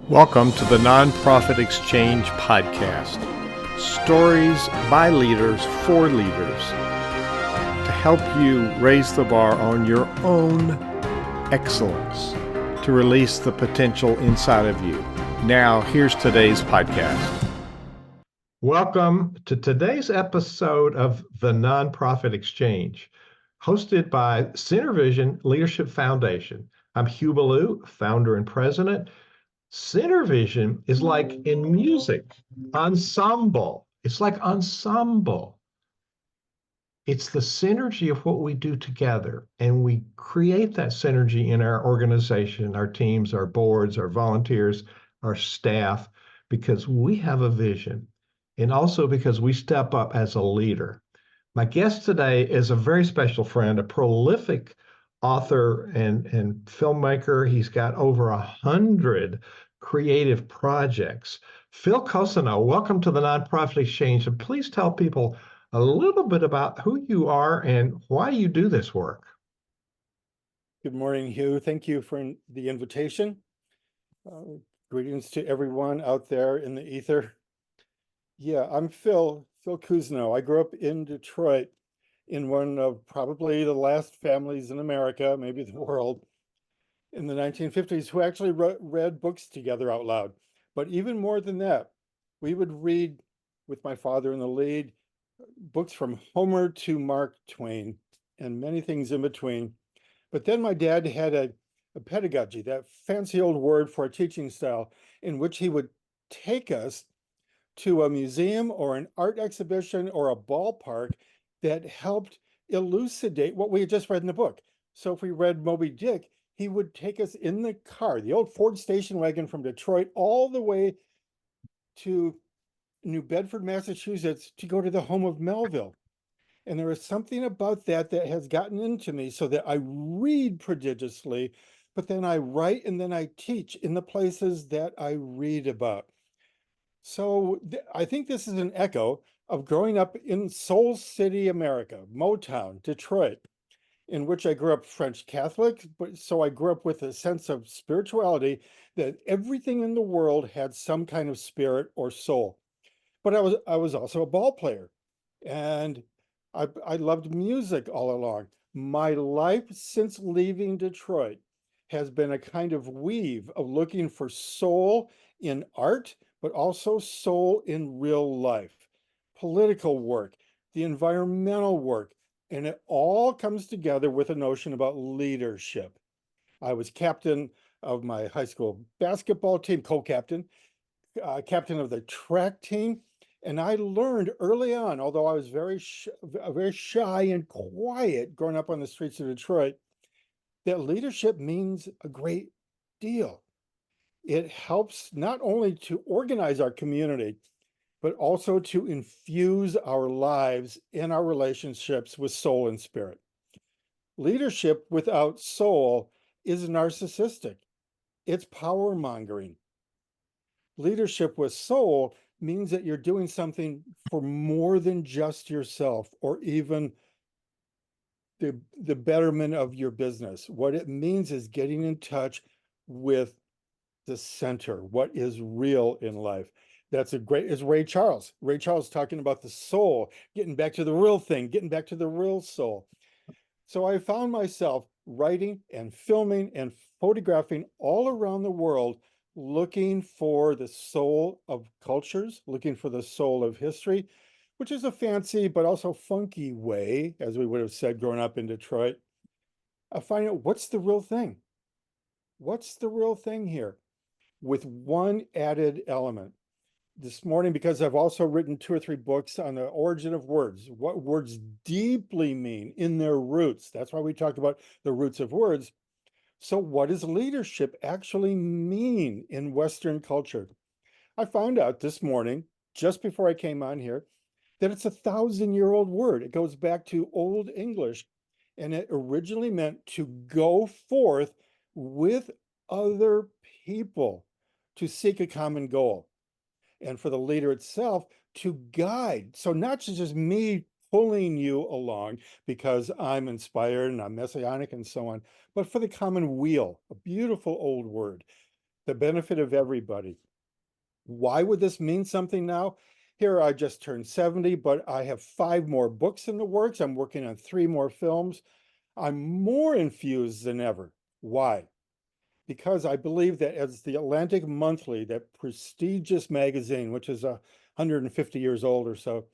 Welcome to the Nonprofit Exchange Podcast. Stories by leaders for leaders to help you raise the bar on your own excellence, to release the potential inside of you. Now, here's today's podcast. Welcome to today's episode of the Nonprofit Exchange, hosted by Center Vision Leadership Foundation. I'm Hugh Ballou, founder and president. Center Vision is like in music, ensemble. It's like ensemble. It's the synergy of what we do together, and we create that synergy in our organization, our teams, our boards, our volunteers, our staff, because we have a vision, and also because we step up as a leader. My guest today is a very special friend, a prolific author and filmmaker. He's got over 100 creative projects. Phil Kuzno, welcome to the Nonprofit Exchange. And please tell people a little bit about who you are and why you do this work. Good morning, Hugh. Thank you for the invitation. Greetings to everyone out there in the ether. Yeah, I'm Phil Kuzno. I grew up in Detroit in one of probably the last families in America, maybe the world, in the 1950s who actually read books together out loud. But even more than that, we would read, with my father in the lead, books from Homer to Mark Twain and many things in between. But then my dad had a pedagogy, that fancy old word for a teaching style, in which he would take us to a museum or an art exhibition or a ballpark that helped elucidate what we had just read in the book. So if we read Moby Dick, he would take us in the car, the old Ford station wagon from Detroit, all the way to New Bedford, Massachusetts, to go to the home of Melville. And there is something about that that has gotten into me so that I read prodigiously, but then I write and then I teach in the places that I read about. So I think this is an echo of growing up in Soul City, America, Motown, Detroit, in which I grew up French Catholic, but so I grew up with a sense of spirituality, that everything in the world had some kind of spirit or soul. But I was also a ball player, and I loved music all along. My life since leaving Detroit has been a kind of weave of looking for soul in art, but also soul in real life, political work, the environmental work, and it all comes together with a notion about leadership. I was captain of my high school basketball team, co-captain, captain of the track team. And I learned early on, although I was very shy and quiet growing up on the streets of Detroit, that leadership means a great deal. It helps not only to organize our community, but also to infuse our lives and our relationships with soul and spirit. Leadership without soul is narcissistic. It's power mongering. Leadership with soul means that you're doing something for more than just yourself or even the betterment of your business. What it means is getting in touch with the center, what is real in life. That's is Ray Charles. Ray Charles talking about the soul, getting back to the real thing, getting back to the real soul. So I found myself writing and filming and photographing all around the world, looking for the soul of cultures, looking for the soul of history, which is a fancy but also funky way, as we would have said growing up in Detroit, of finding out what's the real thing. What's the real thing here? With one added element. This morning, because I've also written 2 or 3 books on the origin of words, what words deeply mean in their roots. That's why we talk about the roots of words. So what does leadership actually mean in Western culture? I found out this morning, just before I came on here, that it's a 1,000-year-old word. It goes back to Old English, and it originally meant to go forth with other people to seek a common goal. And for the leader itself to guide. So not just me pulling you along because I'm inspired and I'm messianic and so on, but for the common weal, a beautiful old word. the benefit of everybody. Why would this mean something now? Here, I just turned 70, but I have 5 more books in the works. I'm working on 3 more films. I'm more infused than ever. Why? Because I believe that as the Atlantic Monthly, that prestigious magazine, which is 150 years old or so,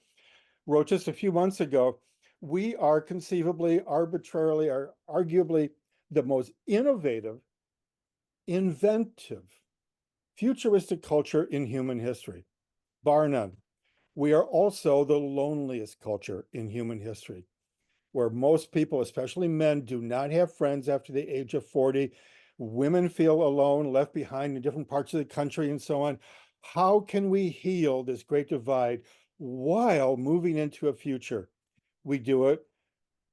wrote just a few months ago, we are conceivably, arbitrarily, or arguably the most innovative, inventive, futuristic culture in human history, bar none. We are also the loneliest culture in human history, where most people, especially men, do not have friends after the age of 40. Women feel alone, left behind in different parts of the country and so on. How can we heal this great divide while moving into a future? We do it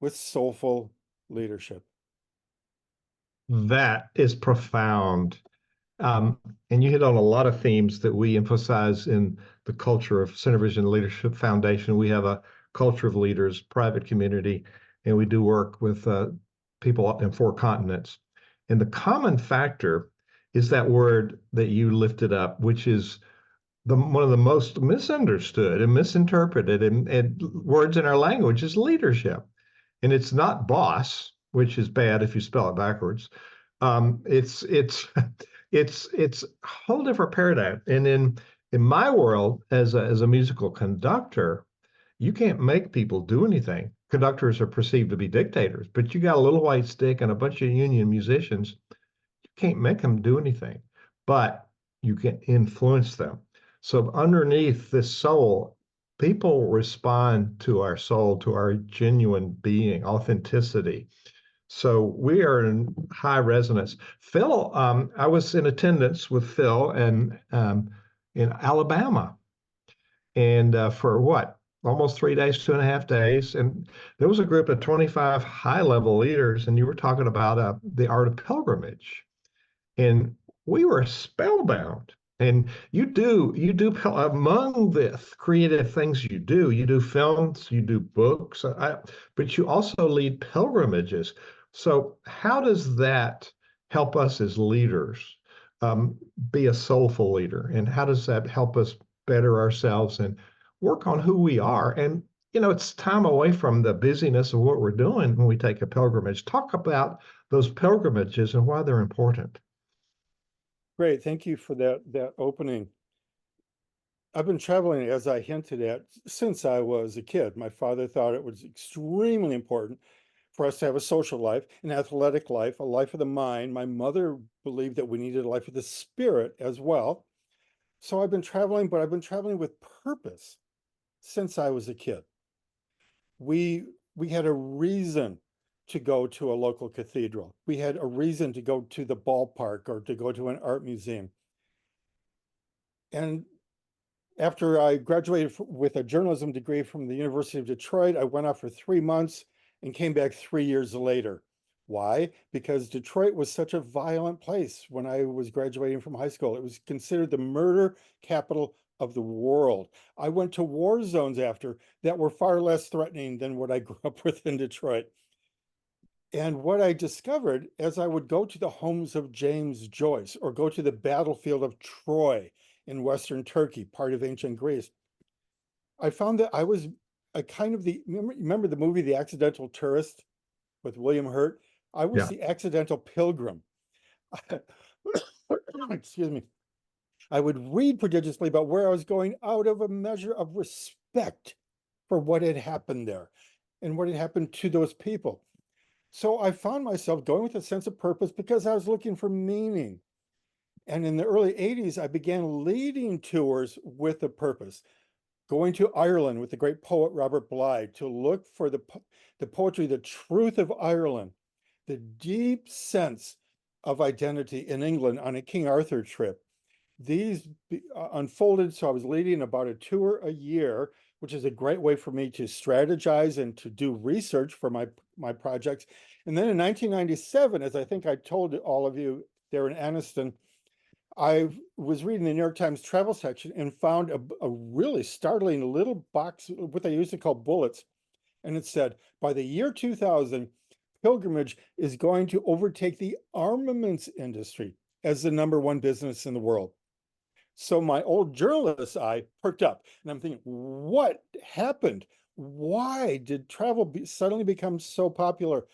with soulful leadership. That is profound. Um, and you hit on a lot of themes that we emphasize in the culture of Center Vision Leadership Foundation. We have a culture of leaders, private community, and we do work with people in 4 continents. And the common factor is that word that you lifted up, which is one of the most misunderstood and misinterpreted and words in our language is leadership. And it's not boss, which is bad if you spell it backwards. It's it's a whole different paradigm. And in my world, as a musical conductor, you can't make people do anything. Conductors are perceived to be dictators, but you got a little white stick and a bunch of union musicians. You can't make them do anything, but you can influence them. So underneath this soul, people respond to our soul, to our genuine being, authenticity. So we are in high resonance. Phil, I was in attendance with Phil and in Alabama, and for what? Almost 3 days, 2.5 days. And there was a group of 25 high-level leaders, and you were talking about the art of pilgrimage. And we were spellbound. And you do among the creative things you do films, you do books, but you also lead pilgrimages. So how does that help us as leaders be a soulful leader? And how does that help us better ourselves and work on who we are? And it's time away from the busyness of what we're doing when we take a pilgrimage. Talk about those pilgrimages and why they're important. Great, thank you for that opening. I've been traveling, as I hinted at, since I was a kid. My father thought it was extremely important for us to have a social life, an athletic life, a life of the mind. My mother believed that we needed a life of the spirit as well. So I've been traveling, but I've been traveling with purpose since I was a kid. We had a reason to go to a local cathedral. We had a reason to go to the ballpark or to go to an art museum. And after I graduated with a journalism degree from the University of Detroit, I went off for 3 months and came back 3 years later. Why? Because Detroit was such a violent place when I was graduating from high school. It was considered the murder capital of the world. I went to war zones after that were far less threatening than what I grew up with in Detroit. And what I discovered as I would go to the homes of James Joyce or go to the battlefield of Troy in Western Turkey, part of ancient Greece, I found that I was a kind of remember the movie The Accidental Tourist with William Hurt? I was Yeah. the accidental pilgrim. Excuse me. I would read prodigiously about where I was going out of a measure of respect for what had happened there and what had happened to those people. So I found myself going with a sense of purpose because I was looking for meaning. And in the early 80s, I began leading tours with a purpose, going to Ireland with the great poet Robert Blythe to look for the poetry, the truth of Ireland, the deep sense of identity in England on a King Arthur trip. These unfolded, so I was leading about a tour a year, which is a great way for me to strategize and to do research for my projects. And then in 1997, as I think I told all of you there in Anniston, I was reading the New York Times travel section and found a really startling little box, what they used to call bullets. And it said, by the year 2000, pilgrimage is going to overtake the armaments industry. as the #1 business in the world. So my old journalist eye perked up, and I'm thinking, what happened? Why did travel suddenly become so popular?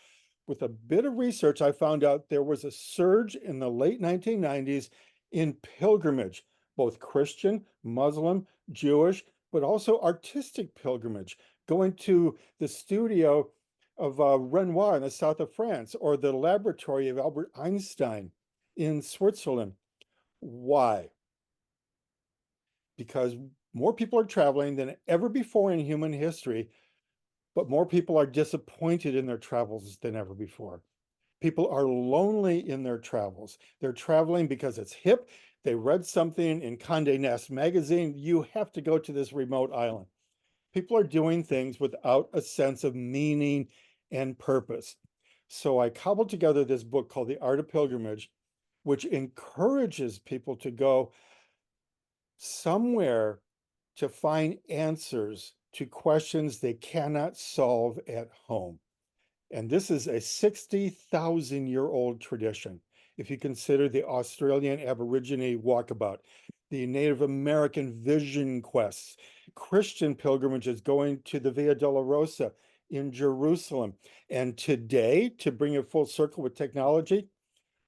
With a bit of research, I found out there was a surge in the late 1990s in pilgrimage, both Christian, Muslim, Jewish, but also artistic pilgrimage, going to the studio of Renoir in the south of France, or the laboratory of Albert Einstein in Switzerland. Why? Because more people are traveling than ever before in human history, but more people are disappointed in their travels than ever before. People are lonely in their travels. They're traveling because it's hip. They read something in Condé Nast magazine. You have to go to this remote island. People are doing things without a sense of meaning and purpose. So I cobbled together this book called The Art of Pilgrimage, which encourages people to go somewhere to find answers to questions they cannot solve at home. And this is a 60,000-year-old tradition. If you consider the Australian Aborigine walkabout, the Native American vision quests, Christian pilgrimages going to the Via Dolorosa in Jerusalem. And today, to bring it full circle with technology,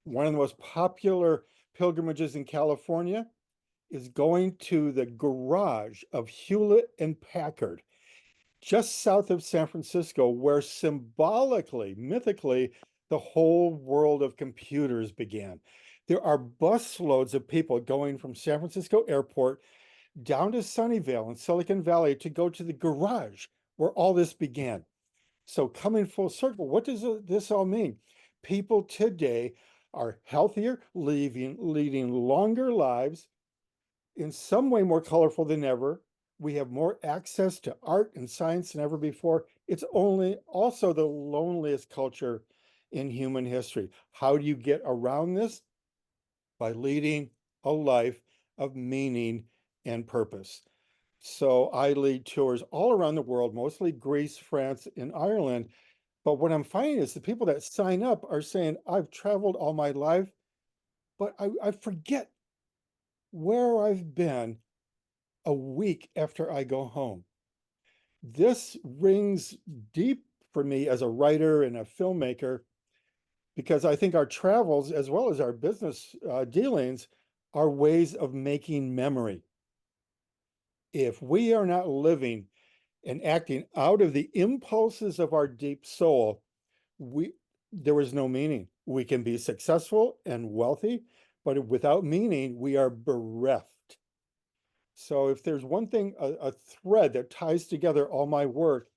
one of the most popular pilgrimages in California is going to the garage of Hewlett and Packard, just south of San Francisco, where symbolically, mythically, the whole world of computers began. There are busloads of people going from San Francisco Airport down to Sunnyvale in Silicon Valley to go to the garage where all this began. So coming full circle, what does this all mean? People today are healthier, leading longer lives, in some way more colorful than ever. We have more access to art and science than ever before. It's also the loneliest culture in human history. How do you get around this? By leading a life of meaning and purpose. So I lead tours all around the world, mostly Greece, France, and Ireland. But what I'm finding is the people that sign up are saying, I've traveled all my life, but I forget where I've been a week after I go home. This rings deep for me as a writer and a filmmaker, because I think our travels, as well as our business dealings, are ways of making memory. If we are not living and acting out of the impulses of our deep soul, there is no meaning. We can be successful and wealthy, but without meaning, we are bereft. So if there's one thing, a thread that ties together all my work,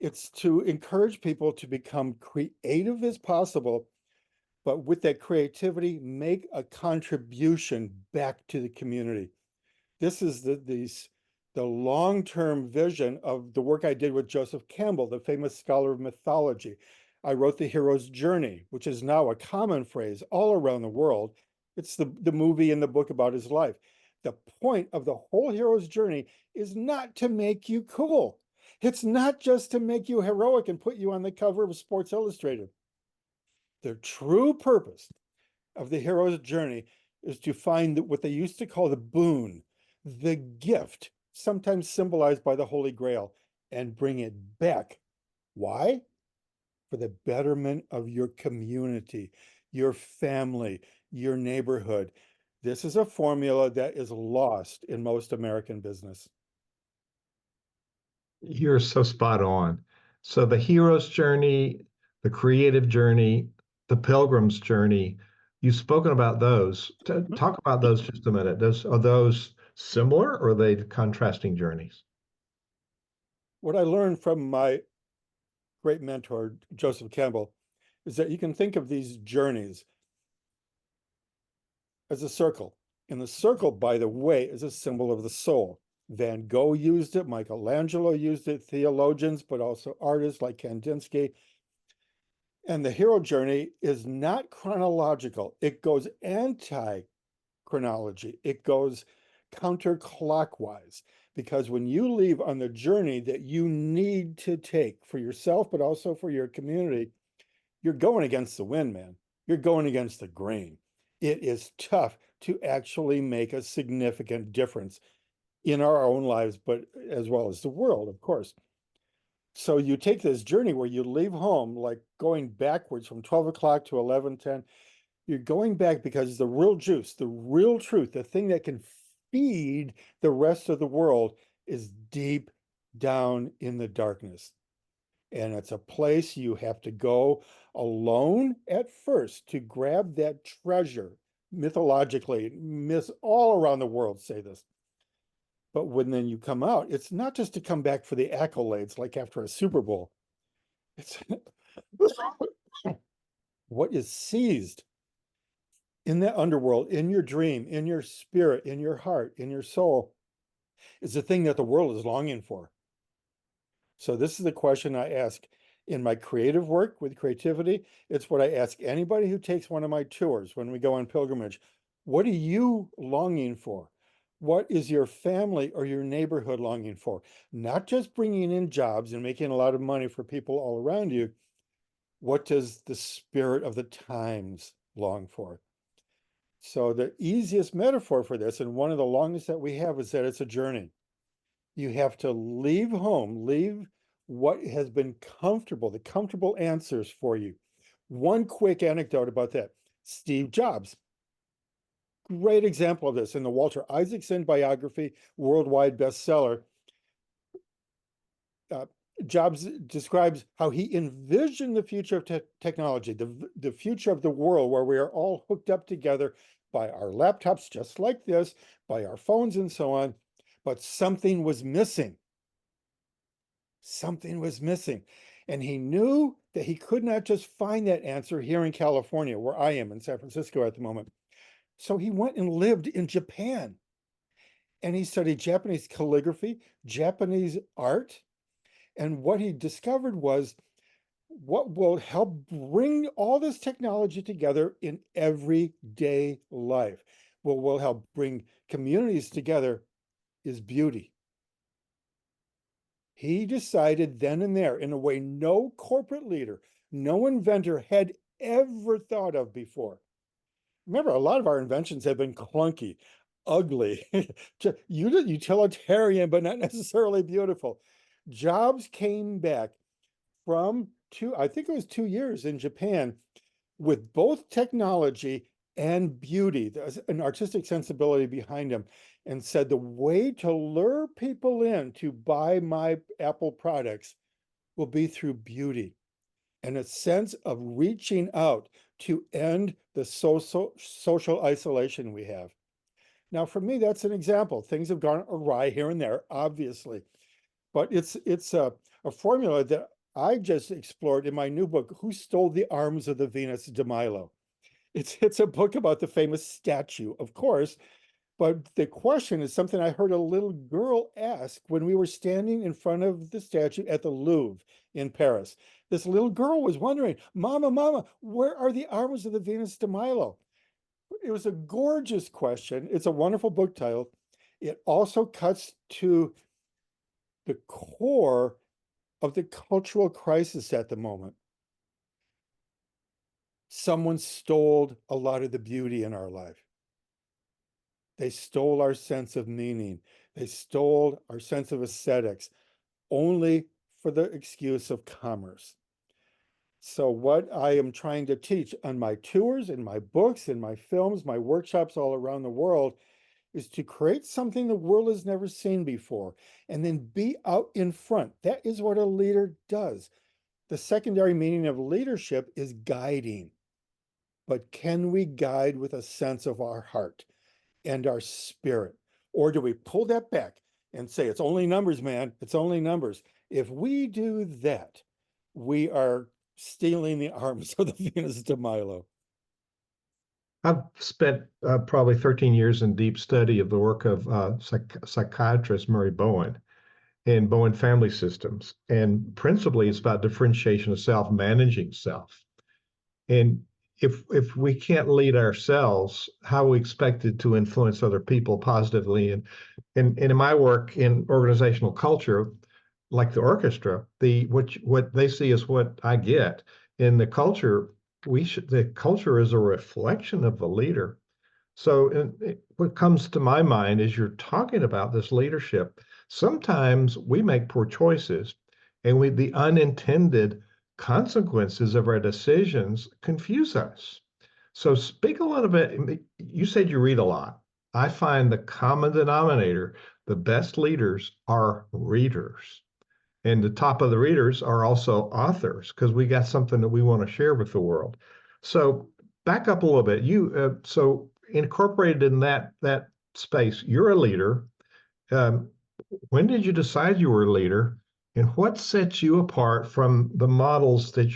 it's to encourage people to become creative as possible, but with that creativity, make a contribution back to the community. This is the long-term vision of the work I did with Joseph Campbell, the famous scholar of mythology. I wrote The Hero's Journey, which is now a common phrase all around the world. It's the movie and the book about his life. The point of the whole hero's journey is not to make you cool. It's not just to make you heroic and put you on the cover of Sports Illustrated. The true purpose of the hero's journey is to find what they used to call the boon, the gift, sometimes symbolized by the Holy Grail, and bring it back. Why? For the betterment of your community, your family, your neighborhood. This is a formula that is lost in most American business. You're so spot on. So the hero's journey, the creative journey, the pilgrim's journey, you've spoken about those. Talk about those just a minute. Are those similar, or are they contrasting journeys? What I learned from my great mentor, Joseph Campbell, is that you can think of these journeys as a circle. And the circle, by the way, is a symbol of the soul. Van Gogh used it, Michelangelo used it, theologians, but also artists like Kandinsky. And the hero journey is not chronological. It goes anti-chronology. It goes counterclockwise, because when you leave on the journey that you need to take for yourself, but also for your community, you're going against the wind, man. You're going against the grain. It is tough to actually make a significant difference in our own lives, but as well as the world, of course. So you take this journey where you leave home, like going backwards from 12 o'clock to 11:10. You're going back because the real juice, the real truth, the thing that can feed the rest of the world is deep down in the darkness. And it's a place you have to go alone at first to grab that treasure. Mythologically, myths all around the world say this. But when then you come out, it's not just to come back for the accolades like after a Super Bowl. It's what is seized in that underworld, in your dream, in your spirit, in your heart, in your soul, is the thing that the world is longing for. So this is the question I ask in my creative work with creativity. It's what I ask anybody who takes one of my tours when we go on pilgrimage. What are you longing for? What is your family or your neighborhood longing for? Not just bringing in jobs and making a lot of money for people all around you. What does the spirit of the times long for? So the easiest metaphor for this, and one of the longest that we have, is that it's a journey. You have to leave home, leave what has been comfortable, the comfortable answers for you. One quick anecdote about that. Steve Jobs, great example of this in the Walter Isaacson biography, worldwide bestseller. Jobs describes how he envisioned the future of technology, the future of the world where we are all hooked up together by our laptops, just like this, by our phones and so on. But something was missing. Something was missing. And he knew that he could not just find that answer here in California, where I am in San Francisco at the moment. So he went and lived in Japan. And he studied Japanese calligraphy, Japanese art. And what he discovered was what will help bring all this technology together in everyday life, what will help bring communities together is beauty. He decided then and there, in a way no corporate leader, no inventor had ever thought of before. Remember, a lot of our inventions have been clunky, ugly, utilitarian, but not necessarily beautiful. Jobs came back from I think it was 2 years in Japan, with both technology and beauty. There's an artistic sensibility behind him, and said the way to lure people in to buy my Apple products will be through beauty and a sense of reaching out to end the social isolation we have. Now, for me, that's an example. Things have gone awry here and there, obviously, but it's a formula that I just explored in my new book, Who Stole the Arms of the Venus de Milo? It's a book about the famous statue, of course, but the question is something I heard a little girl ask when we were standing in front of the statue at the Louvre in Paris. This little girl was wondering, Mama, Mama, where are the arms of the Venus de Milo? It was a gorgeous question. It's a wonderful book title. It also cuts to the core of the cultural crisis at the moment. Someone stole a lot of the beauty in our life. They stole our sense of meaning. They stole our sense of aesthetics, only for the excuse of commerce. So what I am trying to teach on my tours, in my books, in my films, my workshops all around the world, is to create something the world has never seen before, and then be out in front. That is what a leader does. The secondary meaning of leadership is guiding. But can we guide with a sense of our heart and our spirit? Or do we pull that back and say, it's only numbers, man, it's only numbers? If we do that, we are stealing the arms of the Venus de Milo. I've spent probably 13 years in deep study of the work of psychiatrist Murray Bowen and Bowen family systems. And principally, it's about differentiation of self, managing self. And if we can't lead ourselves, how are we expected to influence other people positively? And in my work in organizational culture, like the orchestra, what they see is what I get. In the culture, the culture is a reflection of the leader. So what comes to my mind as you're talking about this leadership, sometimes we make poor choices and the unintended consequences of our decisions confuse us. So speak a little bit. You said you read a lot. I find the common denominator, the best leaders are readers. And the top of the readers are also authors because we got something that we want to share with the world. So back up a little bit. So incorporated in that space, you're a leader. Um, when did you decide you were a leader, and what sets you apart from the models that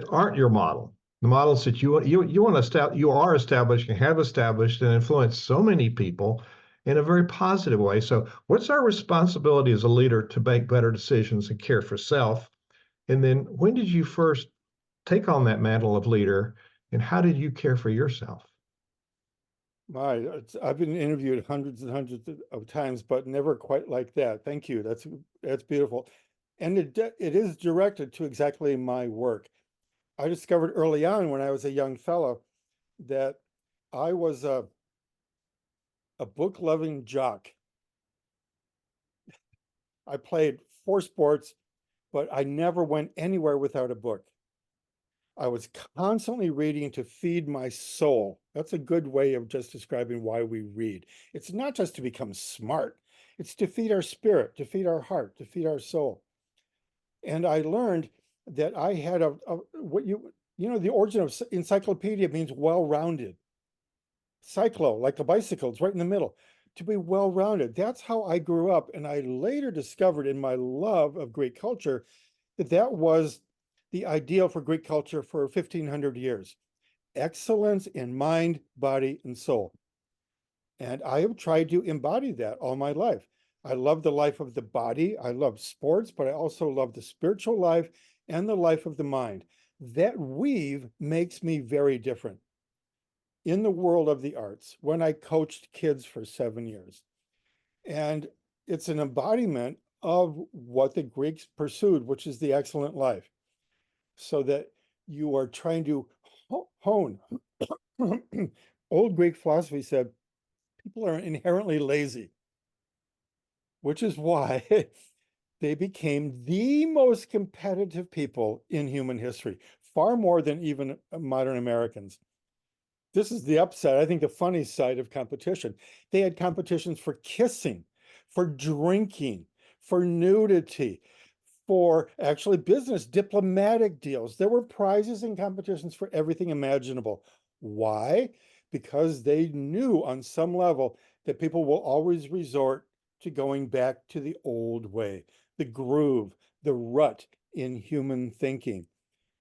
aren't your model? The models that you are established and have established and influenced so many people in a very positive way. So, what's our responsibility as a leader to make better decisions and care for self? And then, when did you first take on that mantle of leader, and how did you care for yourself? I've been interviewed hundreds and hundreds of times, but never quite like that. Thank you. That's beautiful. And it is directed to exactly my work. I discovered early on when I was a young fellow that I was a book-loving jock. I played 4 sports, but I never went anywhere without a book. I was constantly reading to feed my soul. That's a good way of just describing why we read. It's not just to become smart. It's to feed our spirit, to feed our heart, to feed our soul. And I learned that I had the origin of encyclopedia means well-rounded. Cyclo, like a bicycle, it's right in the middle. To be well-rounded. That's how I grew up. And I later discovered in my love of Greek culture that was the ideal for Greek culture for 1500 years. Excellence in mind, body, and soul. And I have tried to embody that all my life. I love the life of the body. I love sports, but I also love the spiritual life and the life of the mind. That weave makes me very different in the world of the arts when I coached kids for 7 years. And it's an embodiment of what the Greeks pursued, which is the excellent life. So that you are trying to hone. Old Greek philosophy said people are inherently lazy, which is why they became the most competitive people in human history, far more than even modern Americans. This is the upside, I think the funny side of competition. They had competitions for kissing, for drinking, for nudity, for actually business, diplomatic deals. There were prizes and competitions for everything imaginable. Why? Because they knew on some level that people will always resort to going back to the old way, the groove, the rut in human thinking.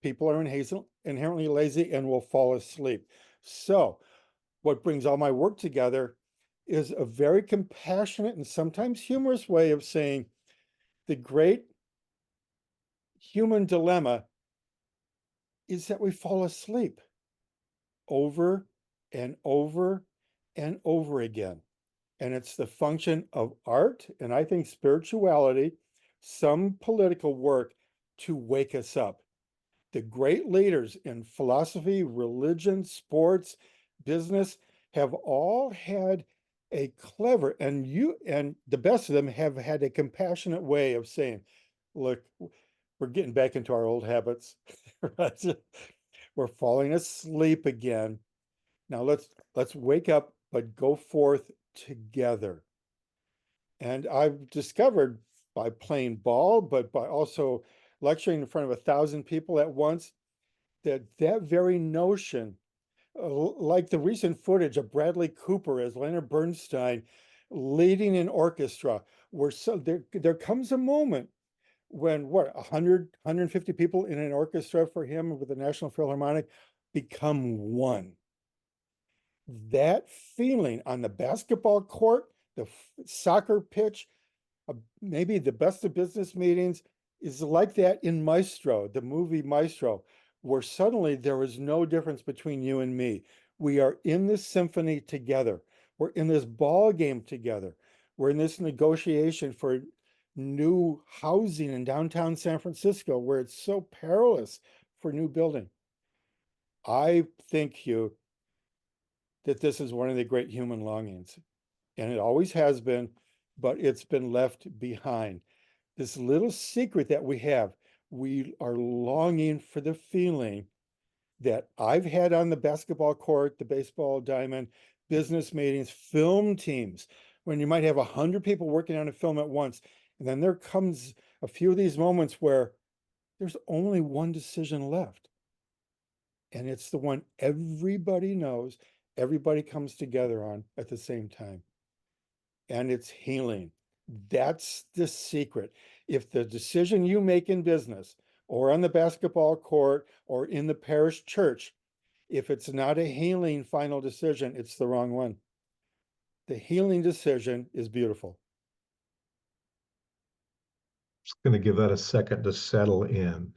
People are inherently lazy and will fall asleep. So what brings all my work together is a very compassionate and sometimes humorous way of saying the great human dilemma is that we fall asleep over and over and over again. And it's the function of art, and I think spirituality, some political work to wake us up. The great leaders in philosophy, religion, sports, business have all had a clever, and the best of them have had a compassionate way of saying, look, we're getting back into our old habits. We're falling asleep again. Now let's wake up, but go forth together. And I've discovered by playing ball, but by also lecturing in front of 1,000 people at once, that very notion, like the recent footage of Bradley Cooper as Leonard Bernstein leading an orchestra, where there comes a moment when 150 people in an orchestra for him with the National Philharmonic become one. That feeling on the basketball court, the soccer pitch, maybe the best of business meetings is like that in Maestro, the movie Maestro, where suddenly there is no difference between you and me. We are in this symphony together. We're in this ball game together. We're in this negotiation for new housing in downtown San Francisco, where it's so perilous for new building. I think, Hugh, that this is one of the great human longings, and it always has been, but it's been left behind. This little secret that we are longing for the feeling that I've had on the basketball court, the baseball diamond, business meetings, film teams, when you might have 100 people working on a film at once. And then there comes a few of these moments where there's only one decision left. And it's the one everybody knows, everybody comes together on at the same time. And it's healing. That's the secret. If the decision you make in business or on the basketball court or in the parish church, if it's not a healing final decision, it's the wrong one. The healing decision is beautiful. Just going to give that a second to settle in.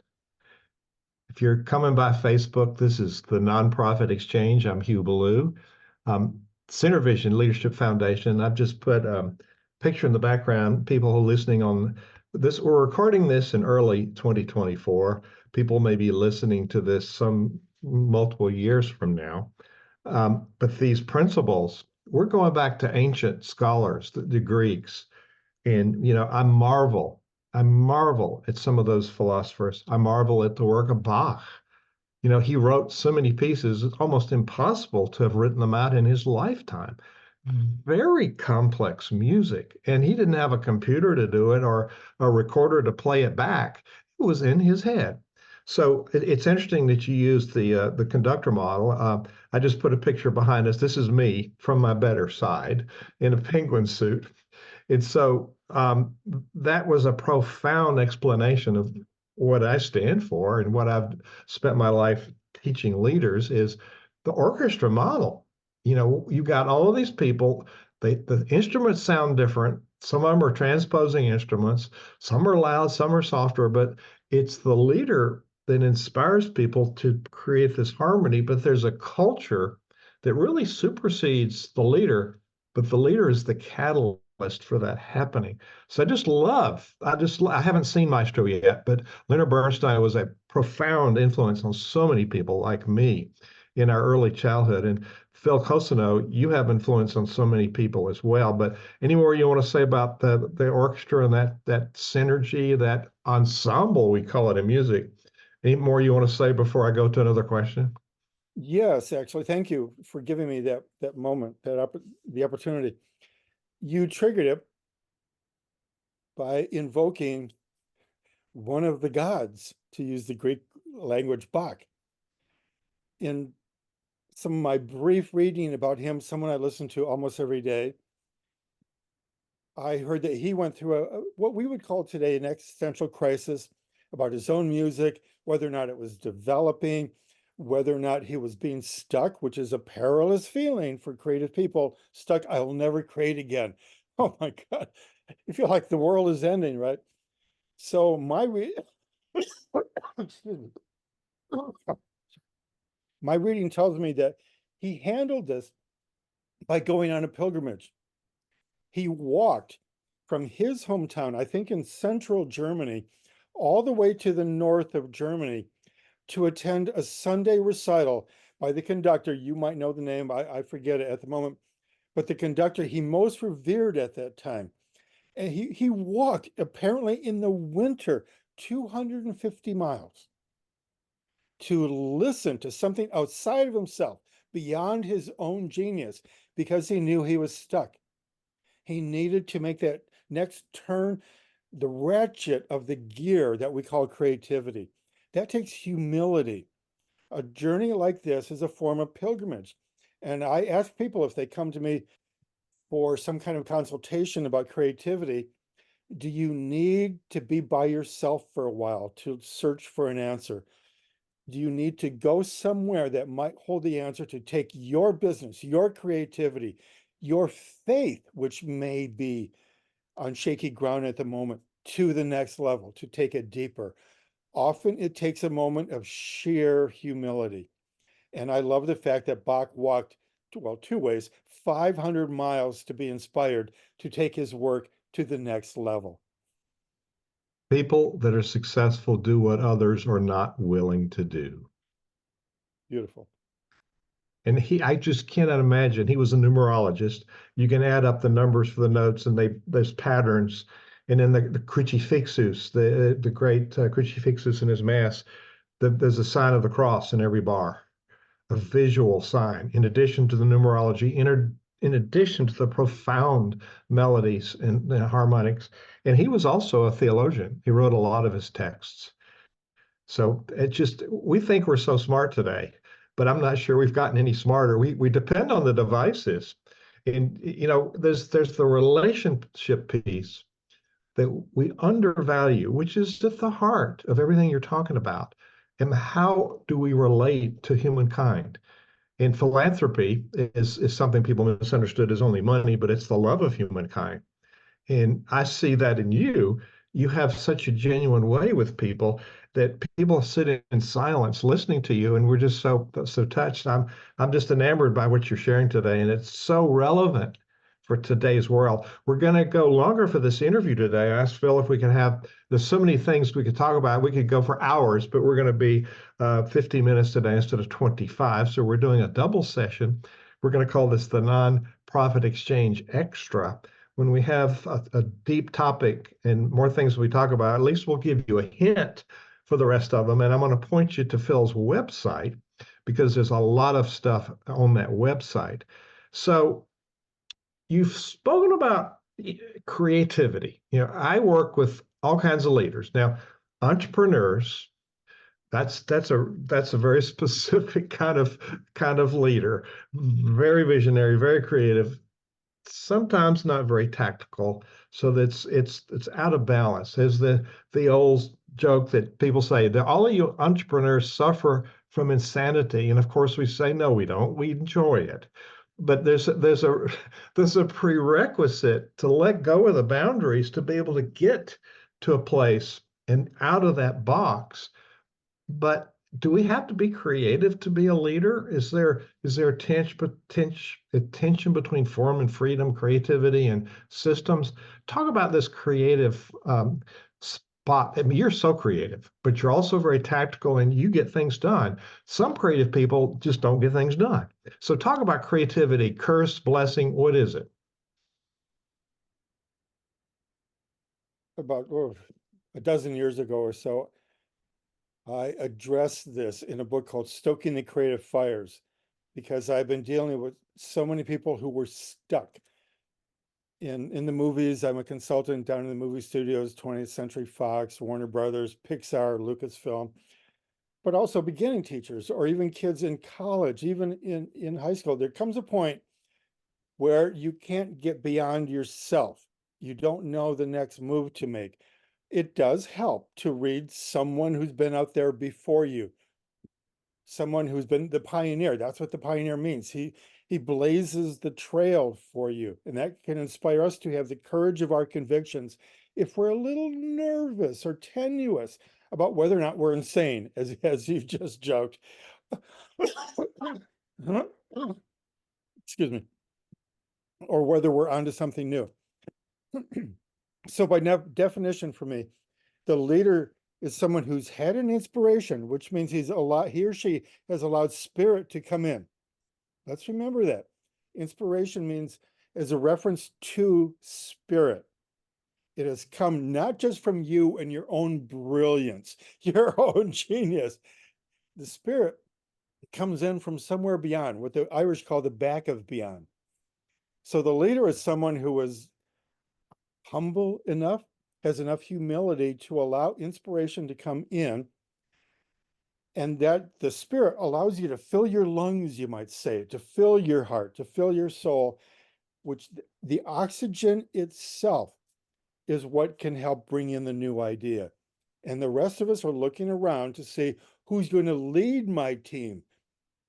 If you're coming by Facebook, this is the Nonprofit Exchange. I'm Hugh Ballou. Center Vision Leadership Foundation. I've just put a picture in the background. People who are listening on this, we're recording this in early 2024. People may be listening to this some multiple years from now. But these principles, we're going back to ancient scholars, the Greeks. And, I marvel at some of those philosophers. I marvel at the work of Bach. He wrote so many pieces, it's almost impossible to have written them out in his lifetime. Very complex music. And he didn't have a computer to do it or a recorder to play it back. It was in his head. So it's interesting that you used the conductor model. I just put a picture behind us. This is me from my better side in a penguin suit. And so that was a profound explanation of what I stand for and what I've spent my life teaching leaders is the orchestra model. You got all of these people, the instruments sound different. Some of them are transposing instruments, some are loud, some are softer, but it's the leader that inspires people to create this harmony. But there's a culture that really supersedes the leader, but the leader is the catalyst for that happening. So I haven't seen Maestro yet, but Leonard Bernstein was a profound influence on so many people like me in our early childhood. And Phil Kuzno, you have influence on so many people as well. But any more you want to say about the orchestra and that synergy, that ensemble, we call it in music? Any more you want to say before I go to another question? Yes, actually, thank you for giving me that moment, the opportunity. You triggered it by invoking one of the gods, to use the Greek language, Bach. In some of my brief reading about him, someone I listen to almost every day, I heard that he went through what we would call today an existential crisis about his own music, whether or not it was developing, whether or not he was being stuck, which is a perilous feeling for creative people. Stuck, I will never create again. Oh my God. You feel like the world is ending, right? So excuse me. My reading tells me that he handled this by going on a pilgrimage. He walked from his hometown, I think in central Germany, all the way to the north of Germany to attend a Sunday recital by the conductor. You might know the name, I forget it at the moment, but the conductor he most revered at that time. And he walked, apparently in the winter, 250 miles to listen to something outside of himself, beyond his own genius, because he knew he was stuck. He needed to make that next turn, the ratchet of the gear that we call creativity. That takes humility. A journey like this is a form of pilgrimage. And I ask people, if they come to me for some kind of consultation about creativity, do you need to be by yourself for a while to search for an answer? Do you need to go somewhere that might hold the answer to take your business, your creativity, your faith, which may be on shaky ground at the moment, to the next level, to take it deeper? Often it takes a moment of sheer humility. And I love the fact that Bach walked, well, two ways, 500 miles to be inspired to take his work to the next level. People that are successful do what others are not willing to do. Beautiful. And I just cannot imagine. He was a numerologist. You can add up the numbers for the notes, and there's patterns. And then the crucifixus, the great crucifixus in his mass, there's a sign of the cross in every bar, a visual sign. In addition to the numerology, in addition to the profound melodies and the harmonics, and he was also a theologian. He wrote a lot of his texts. So we think we're so smart today, but I'm not sure we've gotten any smarter. We depend on the devices. And there's the relationship piece that we undervalue, which is at the heart of everything you're talking about. And how do we relate to humankind? And philanthropy is something people misunderstood as only money, but it's the love of humankind. And I see that in you. You have such a genuine way with people that people sit in silence listening to you, and we're just so touched. I'm just enamored by what you're sharing today, and it's so relevant for today's world. We're going to go longer for this interview today. I asked Phil if we could have. There's so many things we could talk about. We could go for hours, but we're going to be 50 minutes today instead of 25. So we're doing a double session. We're going to call this the Non-Profit Exchange Extra. When we have a deep topic and more things we talk about, at least we'll give you a hint for the rest of them. And I'm going to point you to Phil's website because there's a lot of stuff on that website. So you've spoken about creativity. I work with all kinds of leaders. Now, entrepreneurs, that's a very specific kind of leader, very visionary, very creative, sometimes not very tactical, so that's it's out of balance. There's the old joke that people say that all of you entrepreneurs suffer from insanity, and of course we say no, we don't. We enjoy it, but there's a prerequisite to let go of the boundaries to be able to get to a place and out of that box. But do we have to be creative to be a leader? Is there a tension between form and freedom, creativity and systems? Talk about this creative spot. I mean, you're so creative, but you're also very tactical and you get things done. Some creative people just don't get things done. So talk about creativity, curse, blessing. What is it? About a dozen years ago or so, I addressed this in a book called Stoking the Creative Fires, because I've been dealing with so many people who were stuck in the movies. I'm a consultant down in the movie studios, 20th Century Fox, Warner Brothers, Pixar, Lucasfilm, but also beginning teachers or even kids in college, even in high school. There comes a point where you can't get beyond yourself. You don't know the next move to make. It does help to read someone who's been out there before you, someone who's been the pioneer. That's what the pioneer means. He blazes the trail for you, and that can inspire us to have the courage of our convictions if we're a little nervous or tenuous about whether or not we're insane, as you've just joked. Excuse me. Or whether we're onto something new. So by definition for me, the leader is someone who's had an inspiration, which means he or she has allowed spirit to come in. Let's remember that. Inspiration means as a reference to spirit. It has come not just from you and your own brilliance, your own genius. The spirit comes in from somewhere beyond, what the Irish call the back of beyond. So the leader is someone who is humble enough, has enough humility to allow inspiration to come in, and that the spirit allows you to fill your lungs, you might say, to fill your heart, to fill your soul, which the oxygen itself is what can help bring in the new idea. And the rest of us are looking around to see who's going to lead my team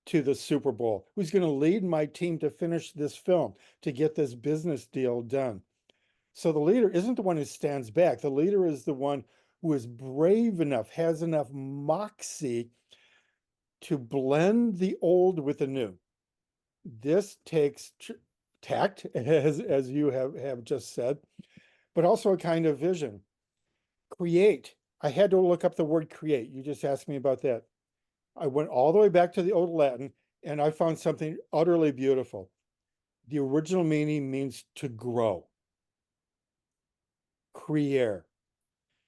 to the Super Bowl, who's going to lead my team to finish this film, to get this business deal done. So the leader isn't the one who stands back. The leader is the one who is brave enough, has enough moxie to blend the old with the new. This takes tact, as you have just said, but also a kind of vision. Create. I had to look up the word create. You just asked me about that. I went all the way back to the Old Latin and I found something utterly beautiful. The original meaning means to grow. Criere.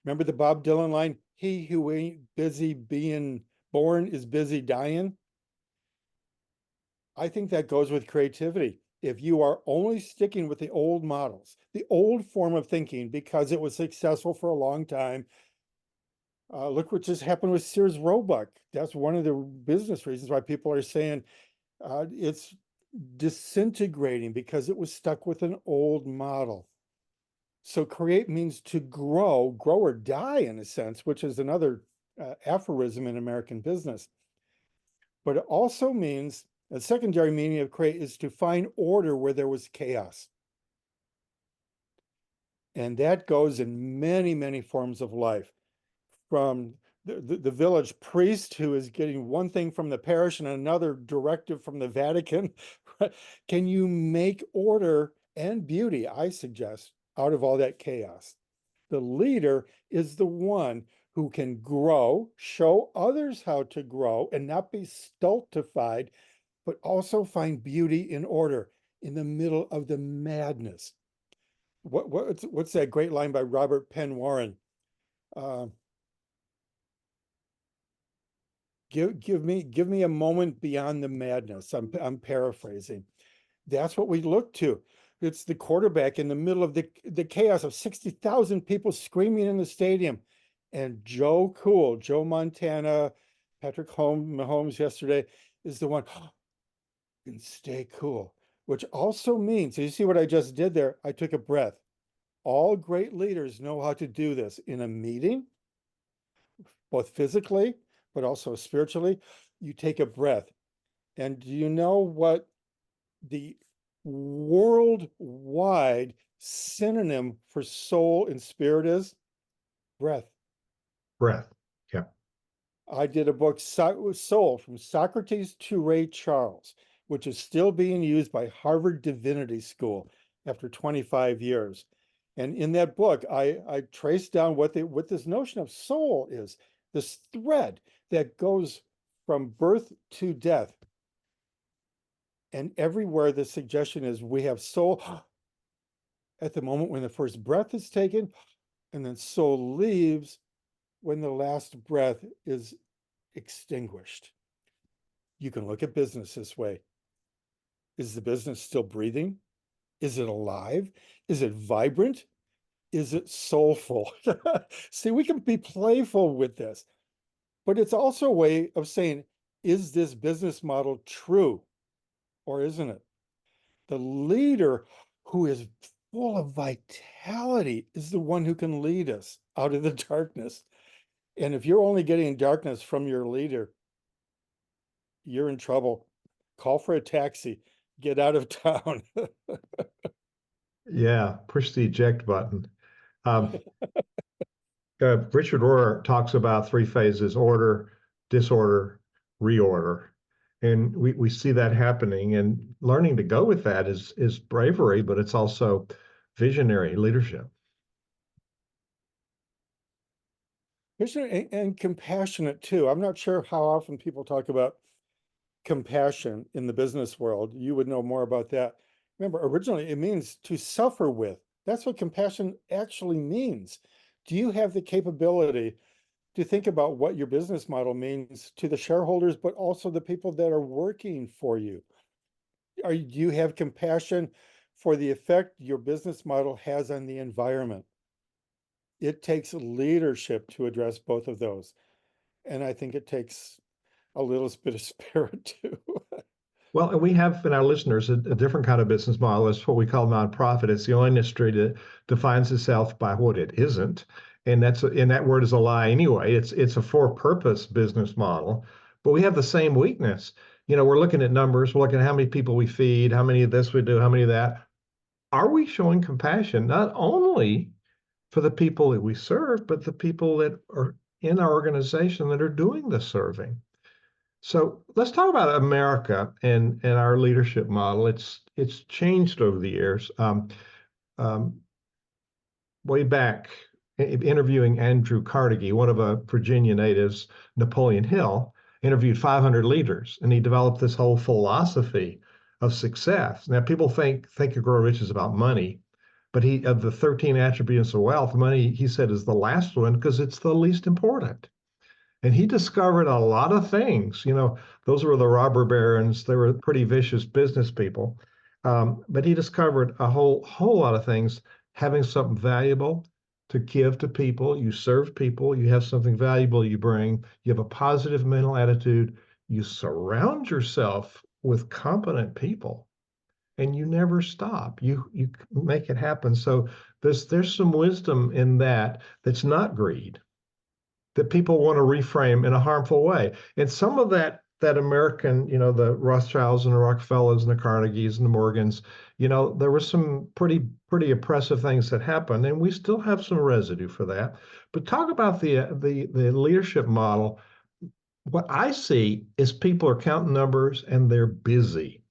Remember the Bob Dylan line? He who ain't busy being born is busy dying. I think that goes with creativity. If you are only sticking with the old models, the old form of thinking, because it was successful for a long time, look what just happened with Sears Roebuck. That's one of the business reasons why people are saying it's disintegrating, because it was stuck with an old model. So create means to grow or die in a sense, which is another aphorism in American business. But it also means, a secondary meaning of create is to find order where there was chaos. And that goes in many, many forms of life, from the village priest who is getting one thing from the parish and another directive from the Vatican. Can you make order and beauty, I suggest, out of all that chaos? The leader is the one who can grow, show others how to grow and not be stultified, but also find beauty in order in the middle of the madness. What's that great line by Robert Penn Warren? Give me a moment beyond the madness. I'm paraphrasing. That's what we look to. It's the quarterback in the middle of the chaos of 60,000 people screaming in the stadium. And Joe Montana, Patrick Mahomes yesterday is the one, and stay cool, which also means, so you see what I just did there? I took a breath. All great leaders know how to do this in a meeting, both physically, but also spiritually. You take a breath. And do you know what the worldwide synonym for soul and spirit is? Breath. Breath. Yeah. I did a book, Soul, from Socrates to Ray Charles, which is still being used by Harvard Divinity School after 25 years. And in that book, I traced down what this notion of soul is, this thread that goes from birth to death. And everywhere the suggestion is we have soul at the moment when the first breath is taken, and then soul leaves when the last breath is extinguished. You can look at business this way. Is the business still breathing? Is it alive? Is it vibrant? Is it soulful? See, we can be playful with this, but it's also a way of saying, is this business model true or isn't it? The leader who is full of vitality is the one who can lead us out of the darkness. And if you're only getting darkness from your leader, you're in trouble. Call for a taxi, get out of town. Yeah. Push the eject button. Richard Rohr talks about three phases: order, disorder, reorder. And we see that happening, and learning to go with that is bravery, but it's also visionary leadership. And compassionate too. I'm not sure how often people talk about compassion in the business world. You would know more about that. Remember, originally it means to suffer with. That's what compassion actually means. Do you have the capability to think about what your business model means to the shareholders, but also the people that are working for you? Do you have compassion for the effect your business model has on the environment? It takes leadership to address both of those. And I think it takes a little bit of spirit too. Well, and we have in our listeners a different kind of business model. It's what we call nonprofit. It's the only industry that defines itself by what it isn't, and that word is a lie anyway. It's a for-purpose business model, but we have the same weakness. We're looking at numbers, we're looking at how many people we feed, how many of this we do, how many of that. Are we showing compassion not only for the people that we serve, but the people that are in our organization that are doing the serving? So let's talk about America and our leadership model. It's changed over the years. Way back, interviewing Andrew Carnegie, one of Virginia natives, Napoleon Hill, interviewed 500 leaders, and he developed this whole philosophy of success. Now, people think you grow rich is about money, but he of the 13 attributes of wealth, money, he said, is the last one because it's the least important. And he discovered a lot of things. Those were the robber barons. They were pretty vicious business people. But he discovered a whole lot of things, having something valuable to give to people. You serve people, you have something valuable you bring, you have a positive mental attitude, you surround yourself with competent people, and you never stop. You make it happen. So there's some wisdom in that that's not greed, that people want to reframe in a harmful way. And some of that American, the Rothschilds and the Rockefellers and the Carnegies and the Morgans, there were some pretty oppressive things that happened, and we still have some residue for that. But talk about the leadership model. What I see is people are counting numbers and they're busy.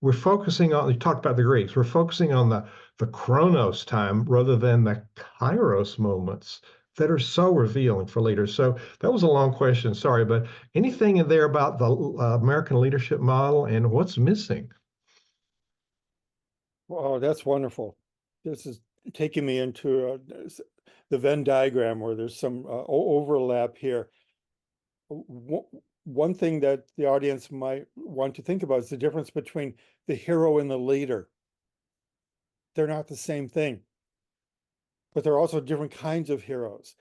We're focusing on, you talked about the Greeks, we're focusing on the chronos time rather than the kairos moments that are so revealing for leaders. So that was a long question, sorry, but anything in there about the American leadership model and what's missing? Oh, that's wonderful. This is taking me into the Venn diagram where there's some overlap here. One thing that the audience might want to think about is the difference between the hero and the leader. They're not the same thing, but they're also different kinds of heroes.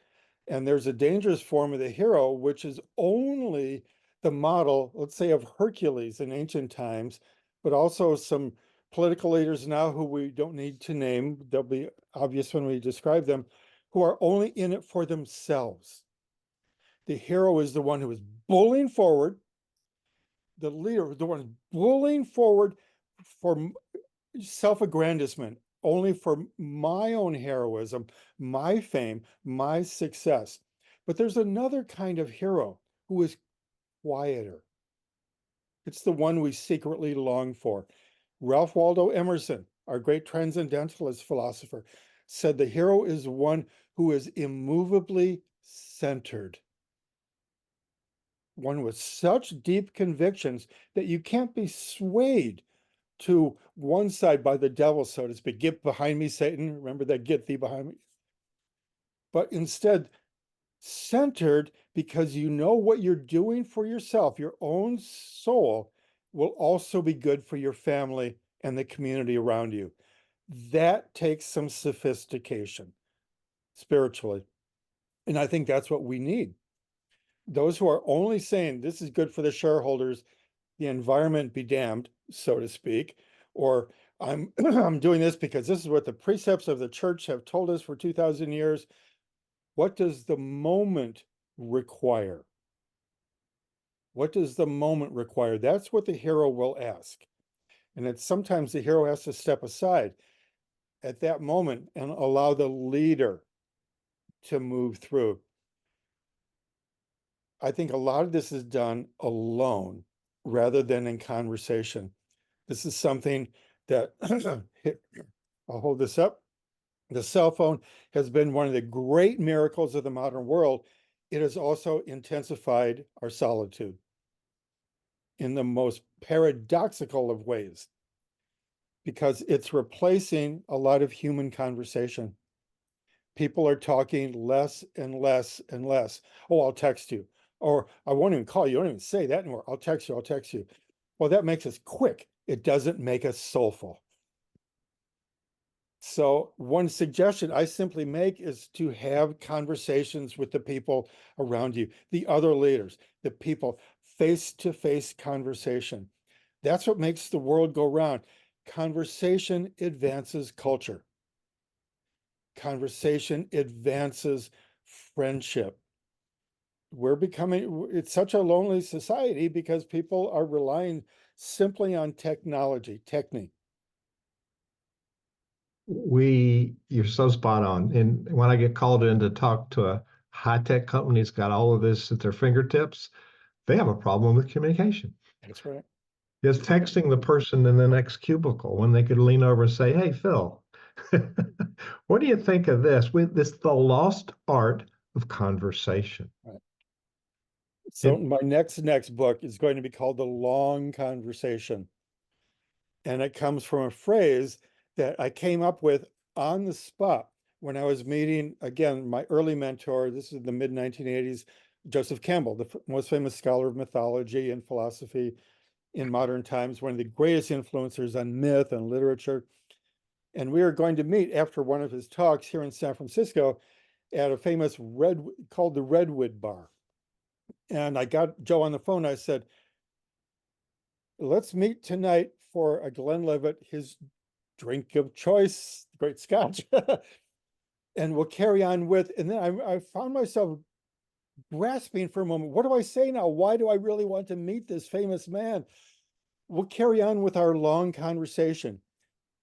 And there's a dangerous form of the hero, which is only the model, let's say, of Hercules in ancient times, but also some political leaders now who we don't need to name, they'll be obvious when we describe them, who are only in it for themselves. The hero is the one who is bullying forward. The leader, the one bullying forward for self-aggrandizement, only for my own heroism, my fame, my success. But there's another kind of hero who is quieter. It's the one we secretly long for. Ralph Waldo Emerson, our great transcendentalist philosopher, said the hero is one who is immovably centered. One with such deep convictions that you can't be swayed to one side by the devil, so to speak. Get behind me, Satan. Remember that, get thee behind me. But instead, centered because you know what you're doing for yourself, your own soul, will also be good for your family and the community around you. That takes some sophistication spiritually. And I think that's what we need. Those who are only saying this is good for the shareholders, the environment be damned, so to speak, or I'm I'm doing this because this is what the precepts of the church have told us for 2,000 years. What does the moment require? What does the moment require? That's what the hero will ask. And it's sometimes the hero has to step aside at that moment and allow the leader to move through. I think a lot of this is done alone rather than in conversation. This is something that, I'll hold this up. The cell phone has been one of the great miracles of the modern world. It has also intensified our solitude in the most paradoxical of ways, because it's replacing a lot of human conversation. People are talking less and less and less. Oh, I'll text you. Or I won't even call you. Don't even say that anymore. I'll text you. I'll text you. Well, that makes us quick. It doesn't make us soulful. So one suggestion I simply make is to have conversations with the people around you, the other leaders, the people, face-to-face conversation. That's what makes the world go round. Conversation advances culture. Conversation advances friendship. It's such a lonely society because people are relying simply on technology, technique. You're so spot on. And when I get called in to talk to a high-tech company that's got all of this at their fingertips, they have a problem with communication. That's right. Just texting the person in the next cubicle when they could lean over and say, "Hey, Phil, what do you think of this?" The lost art of conversation. Right. So my next book is going to be called The Long Conversation. And it comes from a phrase that I came up with on the spot when I was meeting, again, my early mentor. This is the mid 1980s, Joseph Campbell, the most famous scholar of mythology and philosophy in modern times, one of the greatest influencers on myth and literature. And we are going to meet after one of his talks here in San Francisco at a famous called the Redwood Bar. And I got Joe on the phone. I said, let's meet tonight for a Glenlivet, his drink of choice, great scotch. And we'll carry on with, and then I found myself grasping for a moment. What do I say now? Why do I really want to meet this famous man? We'll carry on with our long conversation.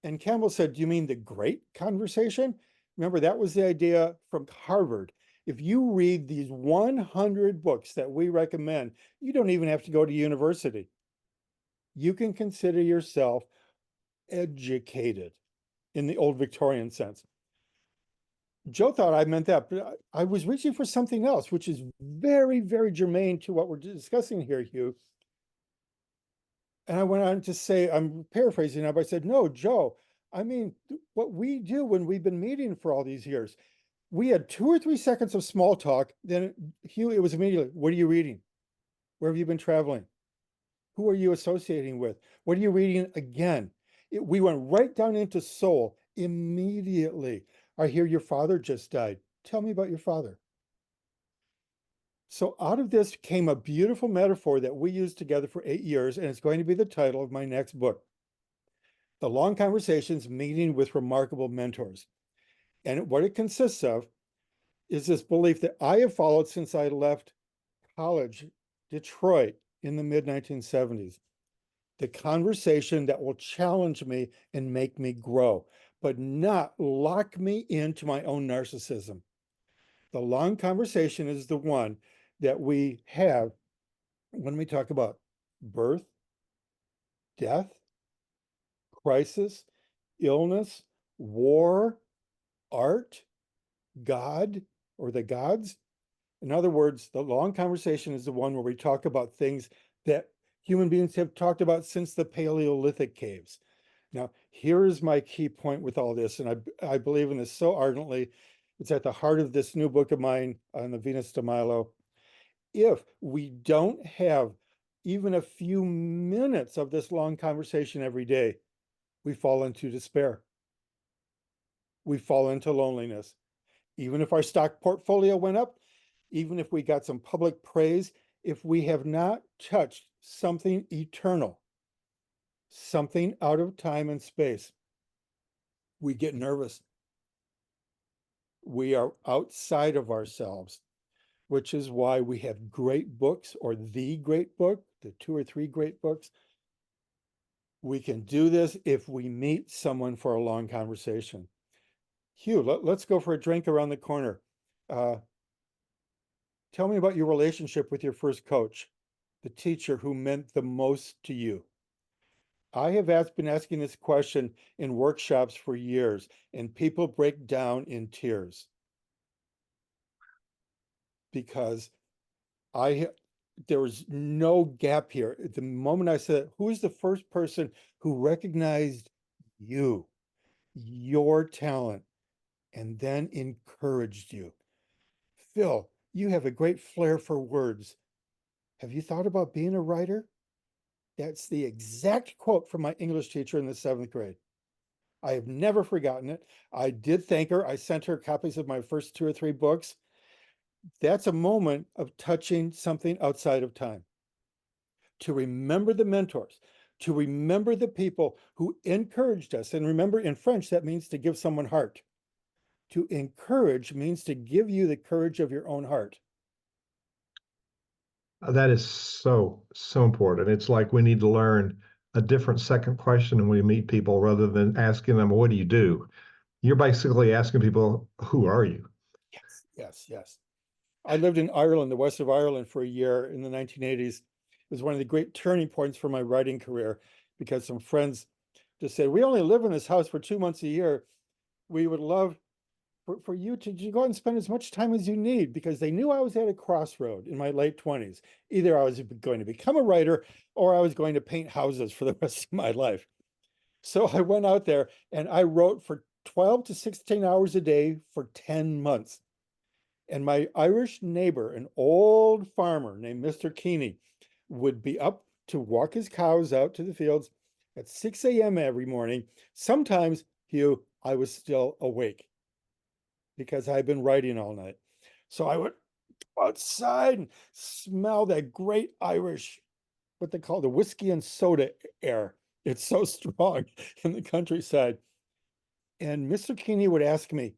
And Campbell said, do you mean the great conversation? Remember, that was the idea from Harvard. If you read these 100 books that we recommend, you don't even have to go to university. You can consider yourself educated in the old Victorian sense. Joe thought I meant that, but I was reaching for something else, which is very, very germane to what we're discussing here, Hugh. And I went on to say, I'm paraphrasing now, but I said, no, Joe, I mean, what we do when we've been meeting for all these years, we had 2 or 3 seconds of small talk. Then Hugh, it was immediately, what are you reading? Where have you been traveling? Who are you associating with? What are you reading again? We went right down into soul immediately. I hear your father just died. Tell me about your father. So out of this came a beautiful metaphor that we used together for 8 years, and it's going to be the title of my next book, The Long Conversations, Meeting with Remarkable Mentors. And what it consists of is this belief that I have followed since I left college, Detroit, in the mid 1970s. The conversation that will challenge me and make me grow, but not lock me into my own narcissism. The long conversation is the one that we have when we talk about birth, death, crisis, illness, war, art, God, or the gods. In other words, the long conversation is the one where we talk about things that human beings have talked about since the Paleolithic caves. Now, here is my key point with all this, and I believe in this so ardently. It's at the heart of this new book of mine on the Venus de Milo. If we don't have even a few minutes of this long conversation every day, we fall into despair. We fall into loneliness. Even if our stock portfolio went up, even if we got some public praise, if we have not touched something eternal, something out of time and space, we get nervous. We are outside of ourselves, which is why we have great books, or the great book, the 2 or 3 great books. We can do this if we meet someone for a long conversation. Hugh, let's go for a drink around the corner. Tell me about your relationship with your first coach, the teacher who meant the most to you. I have been asking this question in workshops for years, and people break down in tears because there was no gap here. At the moment I said, who is the first person who recognized you, your talent, and then encouraged you? Phil, you have a great flair for words. Have you thought about being a writer? That's the exact quote from my English teacher in the 7th grade. I have never forgotten it. I did thank her. I sent her copies of my first 2 or 3 books. That's a moment of touching something outside of time. To remember the mentors, to remember the people who encouraged us. And remember, in French, that means to give someone heart. To encourage means to give you the courage of your own heart. That is so, so important. It's like we need to learn a different second question when we meet people rather than asking them, what do you do? You're basically asking people, who are you? Yes, yes, yes. I lived in Ireland, the west of Ireland, for a year in the 1980s. It was one of the great turning points for my writing career because some friends just said, we only live in this house for 2 months a year. We would love for you to go out and spend as much time as you need, because they knew I was at a crossroad in my late 20s. Either I was going to become a writer or I was going to paint houses for the rest of my life. So I went out there and I wrote for 12 to 16 hours a day for 10 months. And my Irish neighbor, an old farmer named Mr. Keeney, would be up to walk his cows out to the fields at 6 a.m. every morning. Sometimes, Hugh, I was still awake because I'd been writing all night. So I would outside and smell that great Irish, what they call the whiskey and soda air. It's so strong in the countryside. And Mr. Keeney would ask me,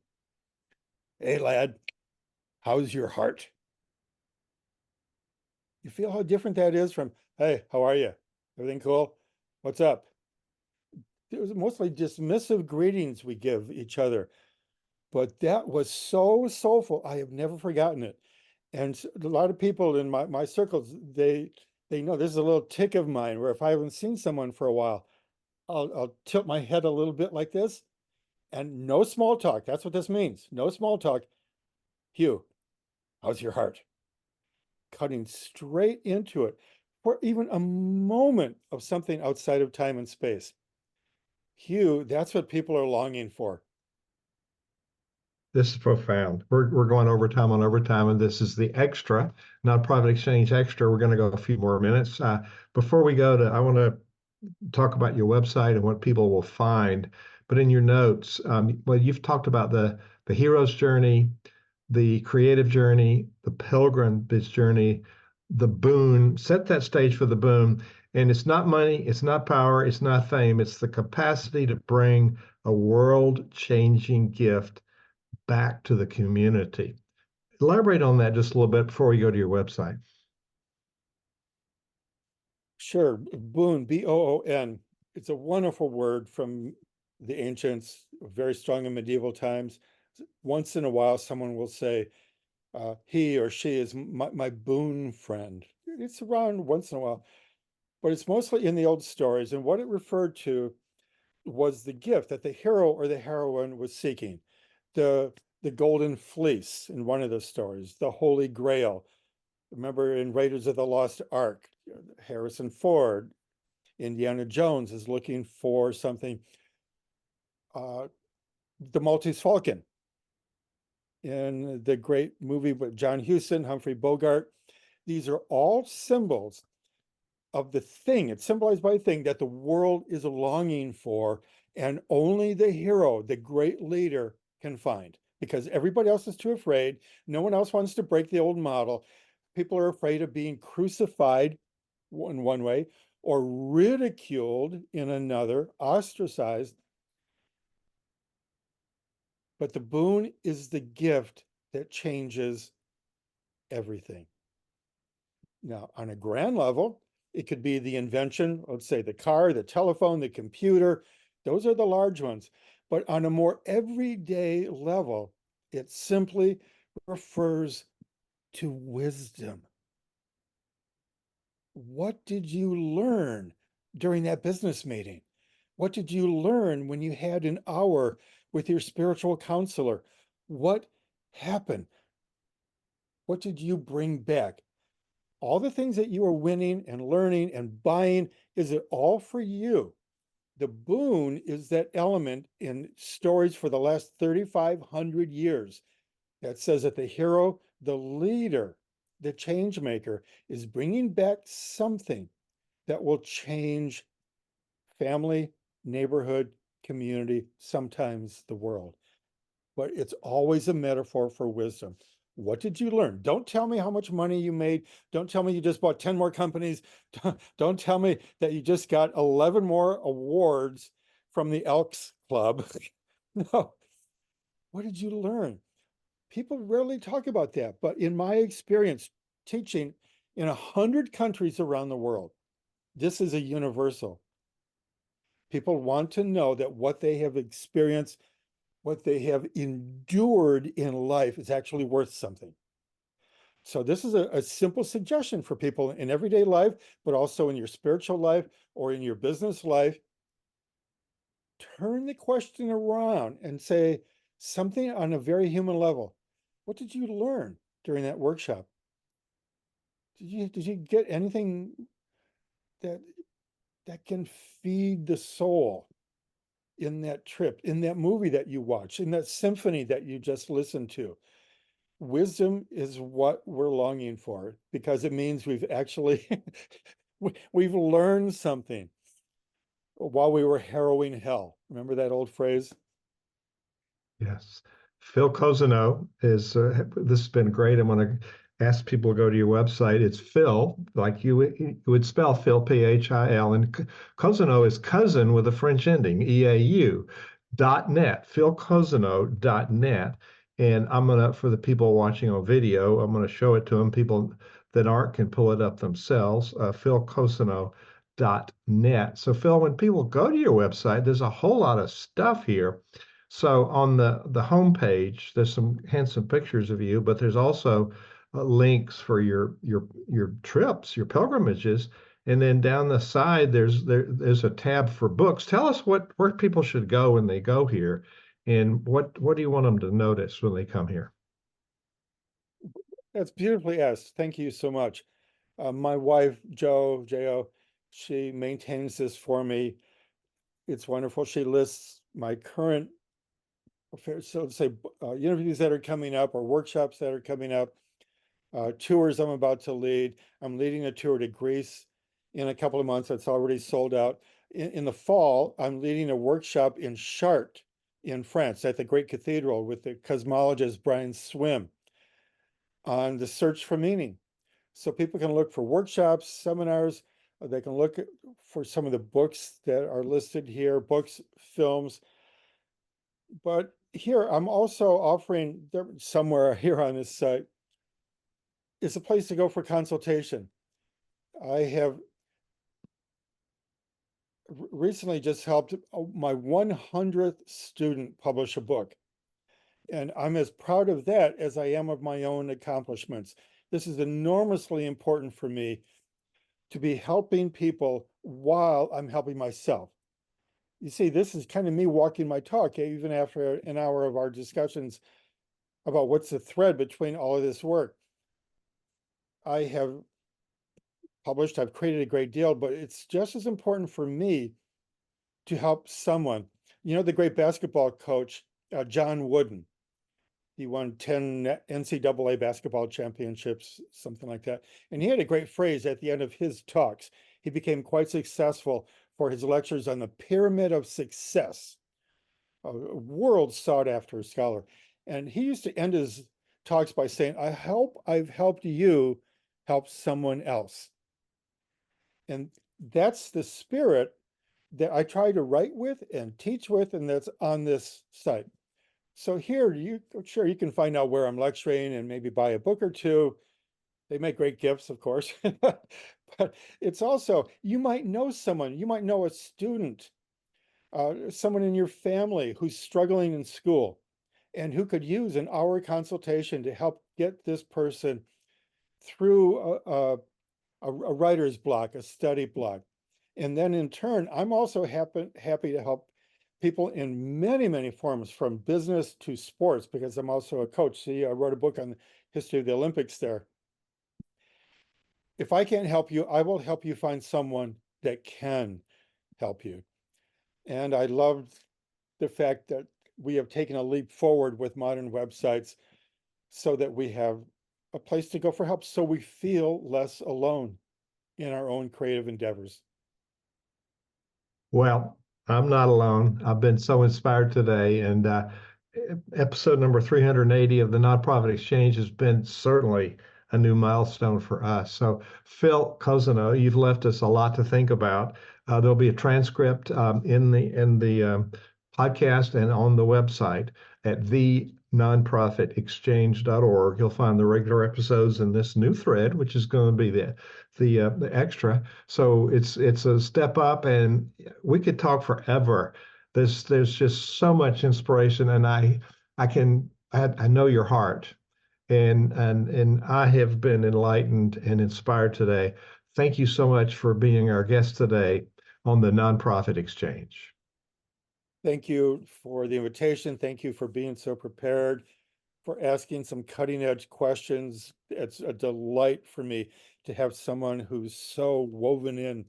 "Hey, lad, how's your heart?" You feel how different that is from, "Hey, how are you? Everything cool? What's up?" It was mostly dismissive greetings we give each other. But that was so soulful. I have never forgotten it. And a lot of people in my circles, they know this is a little tick of mine, where if I haven't seen someone for a while, I'll tilt my head a little bit like this, and no small talk. That's what this means. No small talk. "Hugh, how's your heart?" Cutting straight into it for even a moment of something outside of time and space. Hugh, that's what people are longing for. This is profound. We're going overtime on overtime, and this is the extra, not private exchange extra. We're going to go a few more minutes. Before we go to, I want to talk about your website and what people will find. But in your notes, well, you've talked about the hero's journey, the creative journey, the pilgrimage journey, the boon. Set that stage for the boon. And it's not money, it's not power, it's not fame. It's the capacity to bring a world-changing gift back to the community. Elaborate on that just a little bit before we go to your website. Sure. Boon, B-O-O-N. It's a wonderful word from the ancients, very strong in medieval times. Once in a while, someone will say, he or she is my boon friend. It's around once in a while, but it's mostly in the old stories. And what it referred to was the gift that the hero or the heroine was seeking. The golden fleece in one of the stories, the Holy Grail. Remember in Raiders of the Lost Ark, Harrison Ford, Indiana Jones is looking for something. The Maltese Falcon in the great movie with John Huston, Humphrey Bogart. These are all symbols of the thing. It's symbolized by a thing that the world is longing for, and only the hero, the great leader, can find, because everybody else is too afraid. No one else wants to break the old model. People are afraid of being crucified in one way, or ridiculed in another, ostracized. But the boon is the gift that changes everything. Now, on a grand level, it could be the invention, let's say the car, the telephone, the computer. Those are the large ones. But on a more everyday level, it simply refers to wisdom. What did you learn during that business meeting? What did you learn when you had an hour with your spiritual counselor? What happened? What did you bring back? All the things that you are winning and learning and buying, is it all for you? The boon is that element in stories for the last 3,500 years that says that the hero, the leader, the change maker is bringing back something that will change family, neighborhood, community, sometimes the world. But it's always a metaphor for wisdom. What did you learn? Don't tell me how much money you made. Don't tell me you just bought 10 more companies. Don't tell me that you just got 11 more awards from the Elks Club. No. What did you learn? People rarely talk about that. But in my experience, teaching in 100 countries around the world, this is a universal. People want to know that what they have experienced, what they have endured in life, is actually worth something. So this is a simple suggestion for people in everyday life, but also in your spiritual life or in your business life. Turn the question around and say, something on a very human level. What did you learn during that workshop? Did you get anything that can feed the soul in that trip, in that movie that you watched, in that symphony that you just listened to? Wisdom is what we're longing for, because it means we've actually we've learned something while we were harrowing hell. Remember that old phrase? Yes. Phil Kuzno is, this has been great. I'm going to ask people to go to your website. It's Phil, like you would spell Phil, Phil, and Kuzno is cousin with a French ending, EAU.net, philkuzno.net. And I'm going to, for the people watching on video, I'm going to show it to them. People that aren't can pull it up themselves, philkuzno.net. So Phil, when people go to your website, there's a whole lot of stuff here. So on the home page, there's some handsome pictures of you, but there's also links for your trips, your pilgrimages, and then down the side there's a tab for books. Tell us where people should go when they go here, and what do you want them to notice when they come here? That's beautifully asked. Thank you so much. My wife, Jo, she maintains this for me. It's wonderful. She lists my current, so to say, interviews that are coming up or workshops that are coming up, tours I'm about to lead. I'm leading a tour to Greece in a couple of months. That's already sold out. In the fall, I'm leading a workshop in Chartres in France at the Great Cathedral with the cosmologist Brian Swim on the search for meaning. So people can look for workshops, seminars. They can look for some of the books that are listed here, books, films. But here, I'm also offering somewhere here on this site is a place to go for consultation. I have recently just helped my 100th student publish a book. And I'm as proud of that as I am of my own accomplishments. This is enormously important for me to be helping people while I'm helping myself. You see, this is kind of me walking my talk, even after an hour of our discussions about what's the thread between all of this work. I have published, I've created a great deal, but it's just as important for me to help someone. You know, the great basketball coach, John Wooden, he won 10 NCAA basketball championships, something like that. And he had a great phrase at the end of his talks. He became quite successful for his lectures on the pyramid of success, a world sought after scholar. And he used to end his talks by saying, I hope I've helped you help someone else. And that's the spirit that I try to write with and teach with, and that's on this site. So here, you can find out where I'm lecturing and maybe buy a book or two. They make great gifts, of course. But it's also, you might know someone, you might know a student, someone in your family who's struggling in school and who could use an hour consultation to help get this person through a writer's block, a study block. And then in turn, I'm also happy to help people in many, many forms, from business to sports, because I'm also a coach. See, I wrote a book on the history of the Olympics there. If I can't help you, I will help you find someone that can help you. And I love the fact that we have taken a leap forward with modern websites so that we have a place to go for help, so we feel less alone in our own creative endeavors. Well, I'm not alone. I've been so inspired today, and episode number 380 of the Nonprofit Exchange has been certainly a new milestone for us. So, Phil Kuzno, you've left us a lot to think about. There'll be a transcript in the podcast and on the website at thenonprofitexchange.org. You'll find the regular episodes in this new thread, which is going to be the extra. So it's a step up, and we could talk forever. There's just so much inspiration, and I know your heart, and I have been enlightened and inspired today. Thank you so much for being our guest today on the Nonprofit Exchange. Thank you for the invitation. Thank you for being so prepared, for asking some cutting edge questions. It's a delight for me to have someone who's so woven in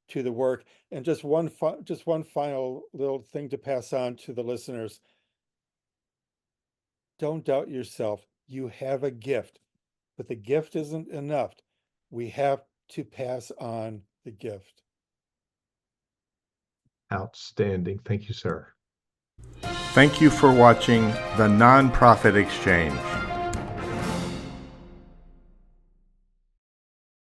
to the work. And just one final little thing to pass on to the listeners. Don't doubt yourself. You have a gift, but the gift isn't enough. We have to pass on the gift. Outstanding. Thank you, sir. Thank you for watching The Nonprofit Exchange.